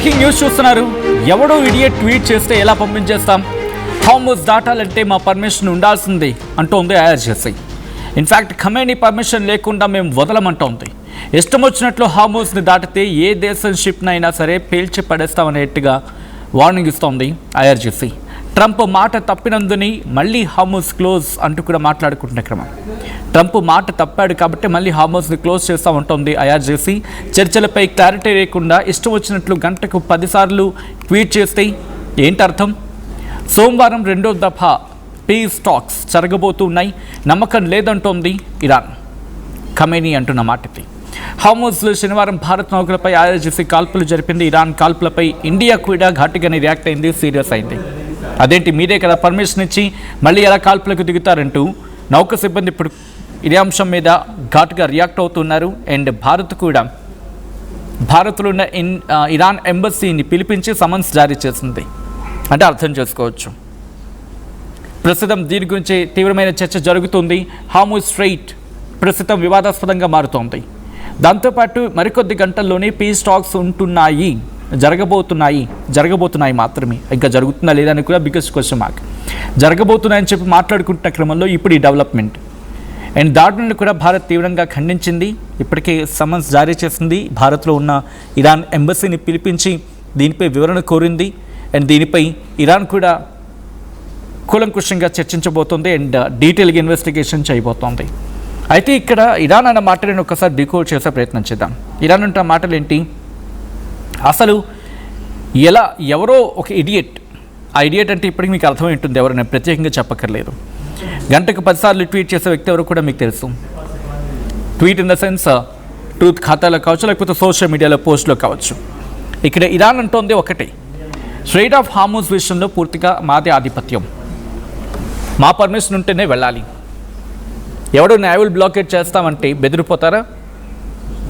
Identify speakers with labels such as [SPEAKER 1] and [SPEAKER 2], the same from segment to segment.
[SPEAKER 1] Breaking news చూస్తున్నారు. ఎవడో idiot tweet చేస్తే ఎలా పంపించేస్తాం? హార్మోజ్ దాటాలంటే మా పర్మిషన్ ఉండాల్సింది అంటోంది ఐఆర్జీసీ. ఇన్ఫ్యాక్ట్ ఖమేనీ పర్మిషన్ లేకుండా మేము వదలమంటోంది. ఇష్టం వచ్చినట్లు హార్మోజ్ని దాటితే ఏ దేశం షిప్నైనా సరే పేల్చి పడేస్తామనేట్టుగా వార్నింగ్ ఇస్తోంది ఐఆర్జీసీ. ట్రంప్ మాట తప్పినందుని మళ్ళీ హార్మోజ్ క్లోజ్ అంటూ కూడా మాట్లాడుకుంటున్న క్రమం. ట్రంప్ మాట తప్పాడు కాబట్టి మళ్ళీ హార్మోజ్ని క్లోజ్ చేస్తామంటోంది ఐఆర్జీసీ. చర్చలపై క్లారిటీ లేకుండా ఇష్టం వచ్చినట్లు గంటకు 10 సార్లు ట్వీట్ చేస్తే ఏంటి అర్థం? సోమవారం రెండో దఫా పీస్ టాక్స్ జరగబోతున్నాయి, నమ్మకం లేదంటోంది ఇరాన్. ఖమేనీ అంటున్న మాటకి హార్మోజ్లో శనివారం భారత్ నౌకలపై ఐఆర్జీసీ కాల్పులు జరిపింది. ఇరాన్ కాల్పులపై ఇండియా కూడా ఘాటుగానే రియాక్ట్ అయింది, సీరియస్ అయింది. అదేంటి మీరే కదా పర్మిషన్ ఇచ్చి మళ్ళీ ఎలా కాల్పులకు దిగుతారంటూ నౌక సిబ్బంది ఇప్పుడు ఇదే అంశం మీద ఘాటుగా రియాక్ట్ అవుతున్నారు. అండ్ భారత్లో ఉన్న ఇరాన్ ఎంబసీని పిలిపించి సమన్స్ జారీ చేసింది. అంటే అర్థం చేసుకోవచ్చు. ప్రస్తుతం దీని గురించి తీవ్రమైన చర్చ జరుగుతుంది. హార్మోజ్ స్ట్రెయిట్ ప్రస్తుతం వివాదాస్పదంగా మారుతోంది. దాంతోపాటు మరికొద్ది గంటల్లోనే పీస్ టాక్స్ జరగబోతున్నాయి మాత్రమే. ఇంకా జరుగుతుందా లేదా అని కూడా బిగ్గెస్ట్ క్వశ్చన్ మార్క్. జరగబోతున్నాయని చెప్పి మాట్లాడుకుంటున్న క్రమంలో ఇప్పుడు ఈ డెవలప్మెంట్ అండ్ దాడులను కూడా భారత్ తీవ్రంగా ఖండించింది. ఇప్పటికే సమన్స్ జారీ చేసింది. భారత్లో ఉన్న ఇరాన్ ఎంబసీని పిలిపించి దీనిపై వివరణ కోరింది. అండ్ దీనిపై ఇరాన్ కూడా కూలంకుషంగా చర్చించబోతోంది అండ్ డీటెయిల్గా ఇన్వెస్టిగేషన్ చేయబోతోంది. అయితే ఇక్కడ ఇరాన్ అన్న మాటలను ఒకసారి డీకోడ్ చేసే ప్రయత్నం చేద్దాం. ఇరాన్ అంటున్న మాటలు ఏంటి? అసలు ఎవరో ఒక ఇడియట్, ఆ ఇడియట్ అంటే ఇప్పటికి మీకు అర్థమై ఉంటుంది, ఎవరు నేను ప్రత్యేకంగా చెప్పక్కర్లేదు. గంటకు 10 సార్లు ట్వీట్ చేసే వ్యక్తి ఎవరు కూడా మీకు తెలుసు. Tweet in the sense truth ఖాతాలో కావచ్చు, లేకపోతే సోషల్ మీడియాలో పోస్ట్లో కావచ్చు. ఇక్కడ ఇరాన్ అంటోంది ఒకటి, స్ట్రెయిట్ ఆఫ్ హార్మోజ్ విషయంలో పూర్తిగా మాదే ఆధిపత్యం, మా పర్మిషన్ ఉంటేనే వెళ్ళాలి. ఎవడో నేవల్ బ్లాకేట్ చేస్తామంటే బెదిరిపోతారా?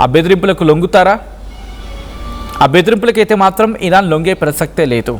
[SPEAKER 1] ఆ బెదిరింపులకు లొంగుతారా? ఆ బెదిరింపులకైతే మాత్రం ఇరాన్ లొంగే ప్రసక్తే లేదు.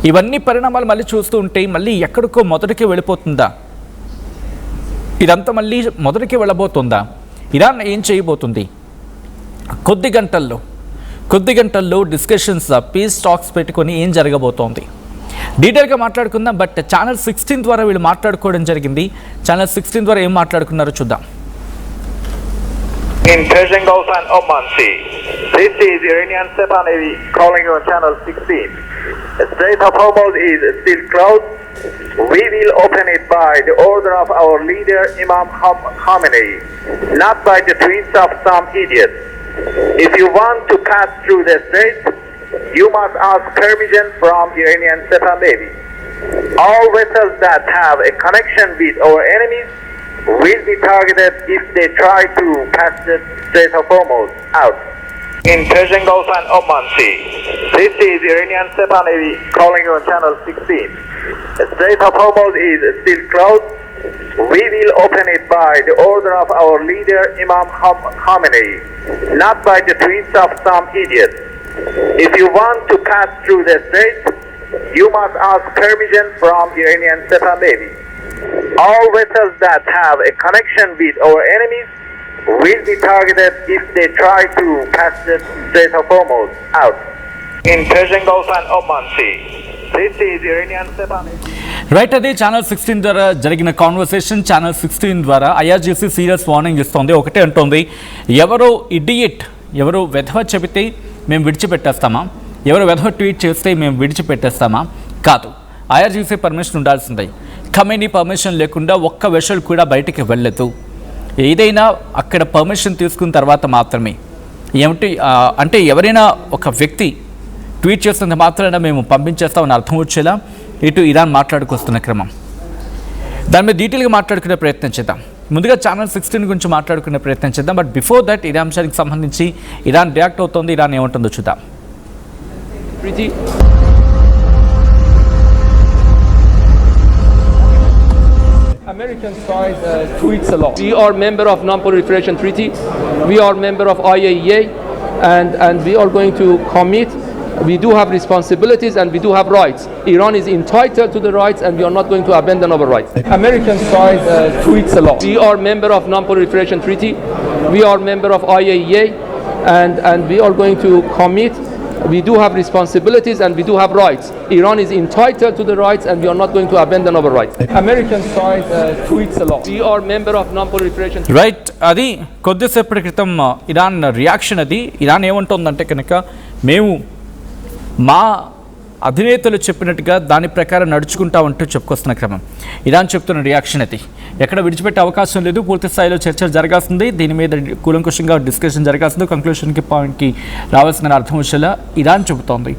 [SPEAKER 1] ఇవన్నీ పరిణామాలు మళ్ళీ చూస్తూ ఉంటే మళ్ళీ ఎక్కడికో మొదటికి వెళ్ళిపోతుందా? ఇదంతా మళ్ళీ మొదటికి వెళ్ళబోతుందా? ఇరాన్ ఏం చేయబోతుంది? కొద్ది గంటల్లో డిస్కషన్స్, పీస్ టాక్స్ పెట్టుకొని ఏం జరగబోతోంది డీటెయిల్గా మాట్లాడుకుందాం. బట్ ఛానల్ 16 ద్వారా వీళ్ళు మాట్లాడుకోవడం జరిగింది. ఛానల్ 16 ద్వారా ఏం మాట్లాడుకున్నారో చూద్దాం.
[SPEAKER 2] In Persian Gulf and Oman Sea. This is Iranian Sepah Navy calling you on channel 16. The Strait of Hormuz is still closed. We will open it by the order of our leader Imam Khamenei, not by the tweets of some idiots. If you want to pass through the strait, you must ask permission from Iranian Sepah Navy. All vessels that have a connection with our enemies will be targeted if they try to pass the Strait of Hormuz out. In Persian Gulf and Oman Sea. This is Iranian Sepah Navy calling you on channel 16. The Strait of Hormuz is still closed. We will open it by the order of our leader Imam Khamenei, not by the tweets of some idiots. If you want to pass through the strait, you must ask permission from Iranian Sepah Navy. All vessels that have a connection with our enemies will be targeted if they try to pass the Strait of Hormuz out. In Persian Gulf and Oman Sea. This is Iranian Sepah Navy.
[SPEAKER 1] Right, అది channel 16 ద్వారా జరిగిన conversation. Channel 16 ద్వారా IRGC serious warning ఇస్తోంది. ఒకటే అంటోంది, ఎవరో idiot, ఎవరో వెధవ చెబితే మేము విడిచిపెట్టేస్తామా? ఎవరో వెధవ ట్వీట్ చేస్తే మేము విడిచిపెట్టేస్తామా? కాదు, ఐఆర్జీసీ పర్మిషన్ ఉండాల్సిందే. ఖమేనీ పర్మిషన్ లేకుండా ఒక్క వెషల్ కూడా బయటికి వెళ్ళదు. ఏదైనా అక్కడ పర్మిషన్ తీసుకున్న తర్వాత మాత్రమే. అంటే ఎవరైనా ఒక వ్యక్తి ట్వీట్ చేస్తున్న మాత్రాన మేము పంపించేస్తామని అర్థం వచ్చేలా ఇటు ఇరాన్ మాట్లాడుకొస్తున్న క్రమం. దాని మీద డీటెయిల్గా మాట్లాడుకునే ప్రయత్నం చేద్దాం. ముందుగా ఛానల్ 16 గురించి మాట్లాడుకునే ప్రయత్నం చేద్దాం. బట్ బిఫోర్ దట్ ఇదే అంశానికి సంబంధించి ఇరాన్ రియాక్ట్ అవుతోంది. ఇరాన్ ఏమంటుందో చూద్దాం.
[SPEAKER 3] American side tweets a lot. We are member of Non-Proliferation Treaty. We are member of IAEA, and we are going to commit. We do have responsibilities and we do have rights. Iran is entitled to the rights and we are not going to abandon our rights. American side tweets a lot. We are member of Non-Proliferation Treaty. We are member of IAEA, and we are going to commit we do have responsibilities and we do have rights. Iran is entitled to the rights and we are not going to abandon our rights. American side tweets a lot. We are member of non-proliferation.
[SPEAKER 1] Right, అది కొద్దిసేపటి క్రితం Iran reaction. అది Iran ఏమంటుందంటే కనుక మేము మా అధినేతలు చెప్పినట్టుగా దాని ప్రకారం నడుచుకుంటామంటూ చెప్పుకొస్తున్న క్రమం ఇరాన్ చెప్తున్న రియాక్షన్. అది ఎక్కడ విడిచిపెట్టే అవకాశం లేదు, పూర్తి స్థాయిలో చర్చలు జరగాల్సింది, దీని మీద కూలంకుషంగా డిస్కషన్ జరగాల్సింది, కంక్లూషన్కి పాయింట్కి రావాల్సిన అర్థం వచ్చేలా ఇరాన్ చెబుతోంది.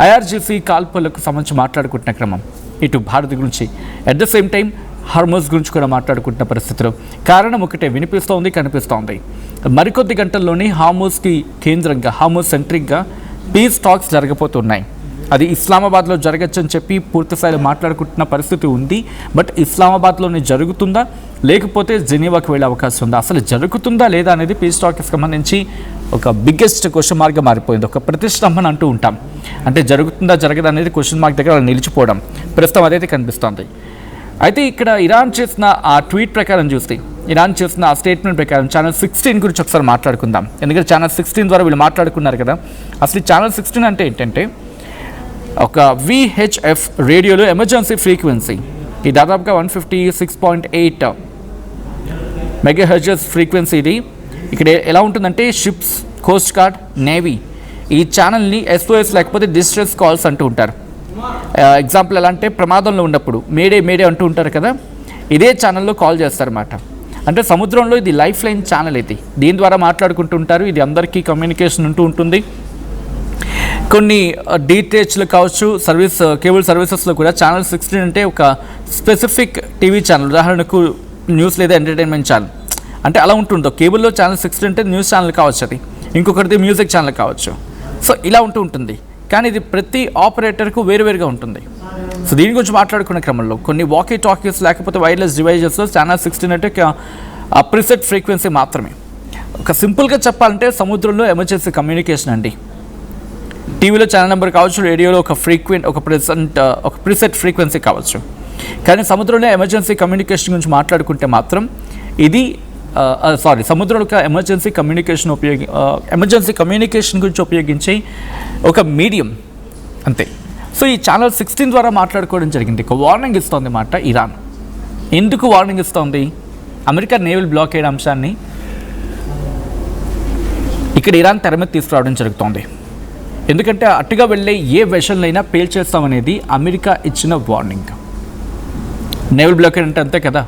[SPEAKER 1] ఐఆర్జీసీ కాల్పులకు సంబంధించి మాట్లాడుకుంటున్న క్రమం ఇటు భారత్ గురించి, at the same time Hormuz గురించి కూడా మాట్లాడుకుంటున్న పరిస్థితులు. కారణం ఒకటే వినిపిస్తోంది, కనిపిస్తోంది. మరికొద్ది గంటల్లోనే హార్మోజ్కి కేంద్రంగా, హార్మోజ్ సెంట్రిక్గా పీస్ టాక్స్ జరగబోతున్నాయి. అది ఇస్లామాబాద్లో జరగచ్చని చెప్పి పూర్తి స్థాయిలో మాట్లాడుకుంటున్న పరిస్థితి ఉంది. బట్ ఇస్లామాబాద్లోనే జరుగుతుందా లేకపోతే జెనీవాకి వెళ్ళే అవకాశం ఉందా, అసలు జరుగుతుందా లేదా అనేది పీస్ టాక్కి సంబంధించి ఒక బిగ్గెస్ట్ క్వశ్చన్ మార్క్గా మారిపోయింది. ఒక ప్రతిష్టంభన అంటూ ఉంటాం, అంటే జరుగుతుందా జరగదా అనేది క్వశ్చన్ మార్క్ దగ్గర నిలిచిపోవడం ప్రస్తుతం అదైతే కనిపిస్తోంది. అయితే ఇక్కడ ఇరాన్ చేసిన ఆ ట్వీట్ ప్రకారం చూస్తే, ఇరాన్ చేసిన ఆ స్టేట్మెంట్ ప్రకారం ఛానల్ 16 గురించి ఒకసారి మాట్లాడుకుందాం. ఎందుకంటే ఛానల్ 16 ద్వారా వీళ్ళు మాట్లాడుకున్నారు కదా. అసలు ఛానల్ 16 అంటే ఏంటంటే ఒక VHF రేడియోలో ఎమర్జెన్సీ ఫ్రీక్వెన్సీ, ఈ దాదాపుగా 156.8 మెగాహెర్ట్జ్ ఫ్రీక్వెన్సీ. ఇది ఇక్కడ ఎలా ఉంటుందంటే షిప్స్, కోస్ట్ గార్డ్, నేవీ ఈ ఛానల్ని SOS లేకపోతే డిస్ట్రెస్ కాల్స్ అంటూ ఉంటారు. ఎగ్జాంపుల్ ఎలా అంటే ప్రమాదంలో ఉన్నప్పుడు మేడే మేడే అంటూ ఉంటారు కదా, ఇదే ఛానల్లో కాల్ చేస్తారన్నమాట. అంటే సముద్రంలో ఇది లైఫ్ లైన్ ఛానల్, ఇది దీని ద్వారా మాట్లాడుకుంటూ ఉంటారు. ఇది అందరికీ కమ్యూనికేషన్ ఉంటూ ఉంటుంది. కొన్ని DTHలు కావచ్చు, కేబుల్ సర్వీసెస్లో కూడా ఛానల్ 16 అంటే ఒక స్పెసిఫిక్ టీవీ ఛానల్, ఉదాహరణకు న్యూస్ లేదా ఎంటర్టైన్మెంట్ ఛానల్ అంటే అలా ఉంటుందో. కేబుల్లో ఛానల్ 16 అంటే న్యూస్ ఛానల్ కావచ్చు, అది ఇంకొకటిది మ్యూజిక్ ఛానల్ కావచ్చు. సో ఇలా ఉంటుంది. కానీ ఇది ప్రతి ఆపరేటర్కు వేరువేరుగా ఉంటుంది. సో దీని గురించి మాట్లాడుకునే క్రమంలో కొన్ని వాకీ టాకీస్ లేకపోతే వైర్లెస్ డివైజెస్లో ఛానల్ 16 అంటే ప్రిసెట్ ఫ్రీక్వెన్సీ మాత్రమే. ఒక సింపుల్గా చెప్పాలంటే సముద్రంలో ఎమర్జెన్సీ కమ్యూనికేషన్ అండి. టీవీలో ఛానల్ నెంబర్ కావచ్చు, రేడియోలో ఒక ప్రిసెట్ ఫ్రీక్వెన్సీ కావచ్చు. కానీ సముద్రంలో ఎమర్జెన్సీ కమ్యూనికేషన్ గురించి మాట్లాడుకుంటే మాత్రం ఇది సముద్రంలో ఒక ఎమర్జెన్సీ కమ్యూనికేషన్ గురించి ఉపయోగించే ఒక మీడియం అంతే. సో ఈ ఛానల్ 16 ద్వారా మాట్లాడుకోవడం జరిగింది. ఒక వార్నింగ్ ఇస్తోంది మాట ఇరాన్. ఎందుకు వార్నింగ్ ఇస్తోంది? అమెరికా నేవల్ బ్లాకేడ్ అంశాన్ని ఇక్కడ ఇరాన్ తెర మీద తీసుకురావడం జరుగుతోంది. ఎందుకంటే అటుగా వెళ్ళే ఏ వెషన్లైనా పేల్చేస్తామనేది అమెరికా ఇచ్చిన వార్నింగ్. నేవల్ బ్లాకేడ్ అంటే అంతే కదా.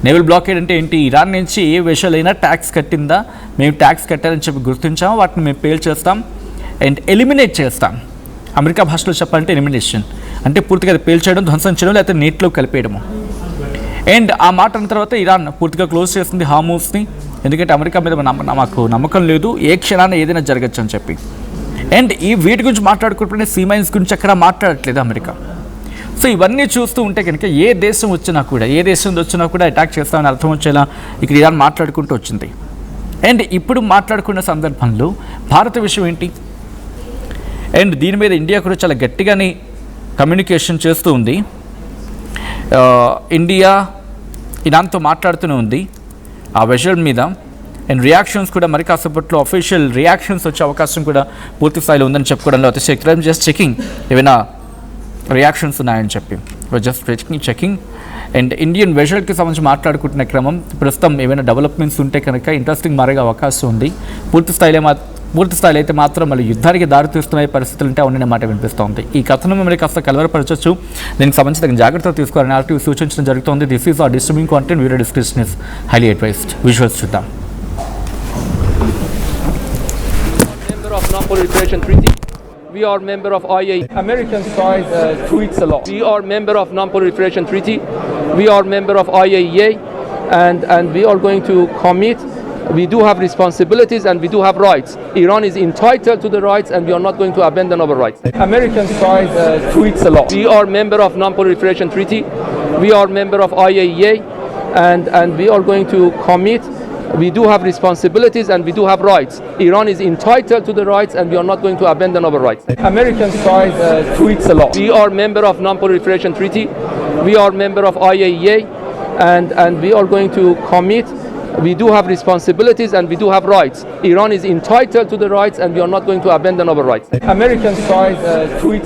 [SPEAKER 1] నేవల్ బ్లాకేడ్ అంటే ఏంటి? ఇరాన్ నుంచి ఏ వెషన్లైనా ట్యాక్స్ కట్టిందా, మేము ట్యాక్స్ కట్టాలని చెప్పి గుర్తించాము, వాటిని మేము పేల్చేస్తాం అండ్ ఎలిమినేట్ చేస్తాం. అమెరికా భాషలో చెప్పాలంటే ఎలిమినేషన్ అంటే పూర్తిగా అది పేల్చేయడం, ధ్వంసం చేయడం, లేకపోతే నీటిలో కలిపేయడము. అండ్ ఆ మాట అన్న తర్వాత ఇరాన్ పూర్తిగా క్లోజ్ చేస్తుంది హార్మోజ్ని. ఎందుకంటే అమెరికా మీద మాకు నమ్మకం లేదు, ఏ క్షణాన్ని ఏదైనా జరగచ్చు అని చెప్పి. అండ్ వీటి గురించి మాట్లాడుకుంటుంటే సీమైన్స్ గురించి అక్కడ మాట్లాడట్లేదు అమెరికా. సో ఇవన్నీ చూస్తూ ఉంటే కనుక ఏ దేశం వచ్చినా కూడా అటాక్ చేస్తామని అర్థం వచ్చేలా ఇక్కడ ఇరాన్ మాట్లాడుకుంటూ వచ్చింది. అండ్ ఇప్పుడు మాట్లాడుకున్న సందర్భంలో భారత విషయం ఏంటి? అండ్ దీని మీద ఇండియా కూడా చాలా గట్టిగానే కమ్యూనికేషన్ చేస్తూ ఉంది. ఇండియా ఇరాన్తో మాట్లాడుతూనే ఉంది ఆ విషయం మీద. అండ్ రియాక్షన్స్ కూడా మరి కాసేపట్లో అఫీషియల్ రియాక్షన్స్ వచ్చే అవకాశం కూడా పూర్తి స్థాయిలో ఉందని చెప్పుకోవడంలో అతిశక్తి. జస్ట్ చెకింగ్ ఏమైనా రియాక్షన్స్ ఉన్నాయని చెప్పి జస్ట్ చెకింగ్. అండ్ ఇండియన్ వెజల్కి సంబంధించి మాట్లాడుకుంటున్న క్రమం ప్రస్తుతం ఏమైనా డెవలప్మెంట్స్ ఉంటే కనుక ఇంట్రెస్టింగ్ మారే అవకాశం ఉంది. పూర్తి స్థాయిలో అయితే మాత్రం మళ్ళీ యుద్ధానికి దారితీస్తున్న పరిస్థితులు ఉంటే ఉండనే మాట వినిపిస్తోంది. ఈ కథనం మరి కాస్త కలవరపరచవచ్చు, దీనికి సంబంధించి తగిన జాగ్రత్తలు తీసుకోవాలని ఆర్టీవీ సూచించడం జరుగుతుంది. This is are disturbing content. Video description is highly advised. Visuals చూద్దాం.
[SPEAKER 3] Member of Non-Proliferation Treaty. We are member of IAEA. American side tweets a lot. We are member of Non-Proliferation Treaty. We are member of IAEA, and we are going to commit. We do have responsibilities and we do have rights. Iran is entitled to the rights and we are not going to abandon our rights. American side tweets a lot. We are member of Non-Proliferation Treaty. We are member of IAEA, and we are going to commit. We do have responsibilities and we do have rights. Iran is entitled to the rights and we are not going to abandon our rights. American side tweets a lot. We are member of Non-Proliferation Treaty. We are member of IAEA, and we are going to commit. We do have responsibilities and we do have rights. Iran is entitled to the rights and we are not going to abandon our rights. American side tweets